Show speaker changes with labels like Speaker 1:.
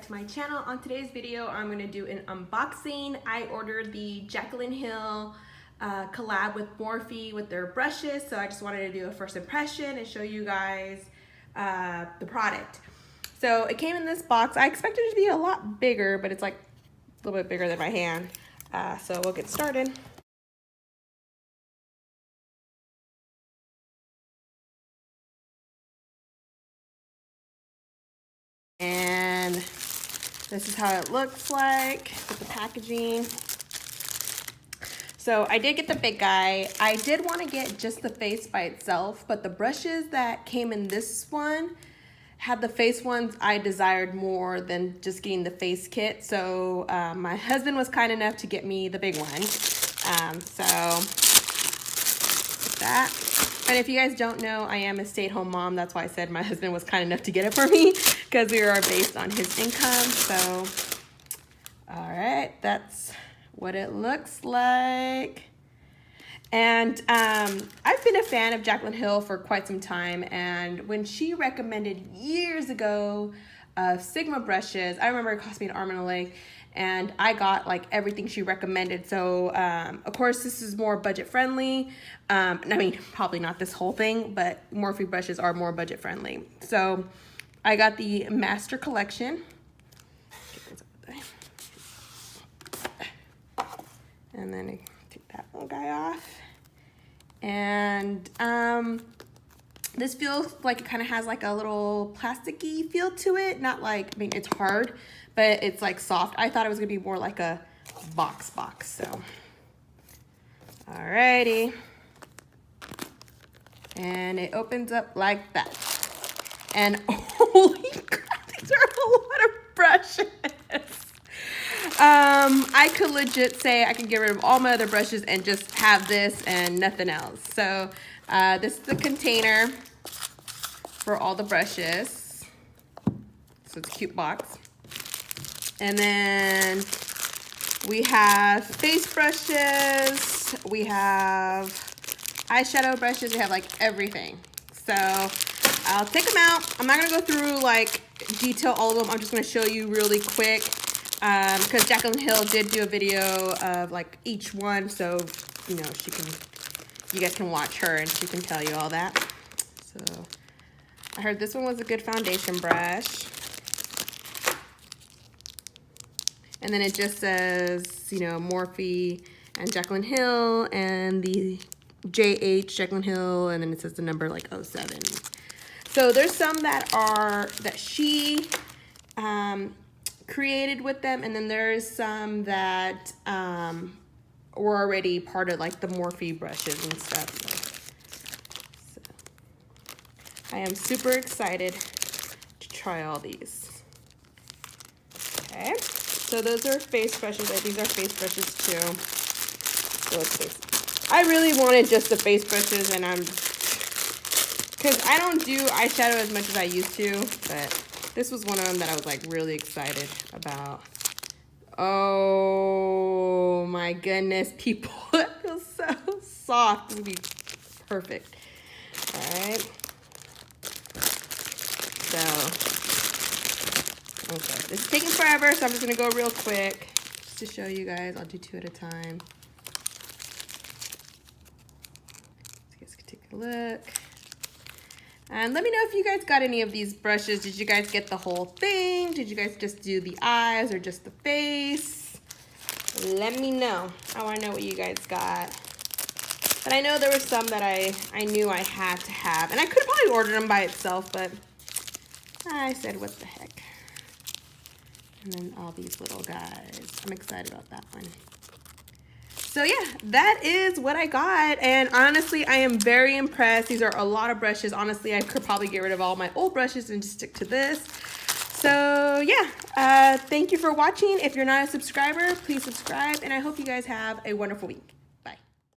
Speaker 1: back to my channel. On today's video, I'm going to do an unboxing. I ordered the Jaclyn Hill collab with Morphe with their brushes, so I just wanted to do a first impression and show you guys the product. So it came in this box. I expected it to be a lot bigger, but it's like a little bit bigger than my hand. So we'll get started. And this is how it looks like with the packaging. So I did get the big guy. I did want to get just the face by itself, but the brushes that came in this one had the face ones I desired more than just getting the face kit. So my husband was kind enough to get me the big one. So that. And if you guys don't know, I am a stay-at-home mom. That's why I said my husband was kind enough to get it for me, because we are based on his income. So, all right, that's what it looks like. And I've been a fan of Jaclyn Hill for quite some time. And when she recommended years ago Sigma brushes, I remember it cost me an arm and a leg. And I got like everything she recommended. So of course this is more budget friendly. I mean, probably not this whole thing, but Morphe brushes are more budget friendly. So I got the Master Collection. And then I take that little guy off. And this feels like it kind of has like a little plasticky feel to it. Not like, I mean, it's hard, but it's like soft. I thought it was gonna be more like a box, so. Alrighty. And it opens up like that. And holy crap, these are a lot of brushes. I could legit say I can get rid of all my other brushes and just have this and nothing else. So this is the container for all the brushes. So it's a cute box. And then we have face brushes, we have eyeshadow brushes, we have like everything. So I'll take them out. I'm not gonna go through like detail all of them. I'm just gonna show you really quick because Jaclyn Hill did do a video of like each one, so you know you guys can watch her and she can tell you all that. So I heard this one was a good foundation brush. And then it just says, you know, Morphe and Jaclyn Hill and the JH Jaclyn Hill, and then it says the number like 07. So there's some that she created with them, and then there's some that were already part of like the Morphe brushes and stuff. So I am super excited to try all these. Okay. So those are face brushes. These are face brushes too. So let's see. I really wanted just the face brushes, and because I don't do eyeshadow as much as I used to, but this was one of them that I was like really excited about. Oh my goodness, people. It feels so soft. This would be perfect. All right. So, okay, this is taking forever, so I'm just gonna go real quick just to show you guys. I'll do two at a time. So you guys can take a look. And let me know if you guys got any of these brushes. Did you guys get the whole thing? Did you guys just do the eyes or just the face? Let me know. I wanna know what you guys got. But I know there were some that I knew I had to have. And I could have probably ordered them by itself, but I said, what the heck. And then all these little guys. I'm excited about that one. So yeah, that is what I got. And honestly, I am very impressed. These are a lot of brushes. Honestly, I could probably get rid of all my old brushes and just stick to this. So yeah, thank you for watching. If you're not a subscriber, please subscribe. And I hope you guys have a wonderful week.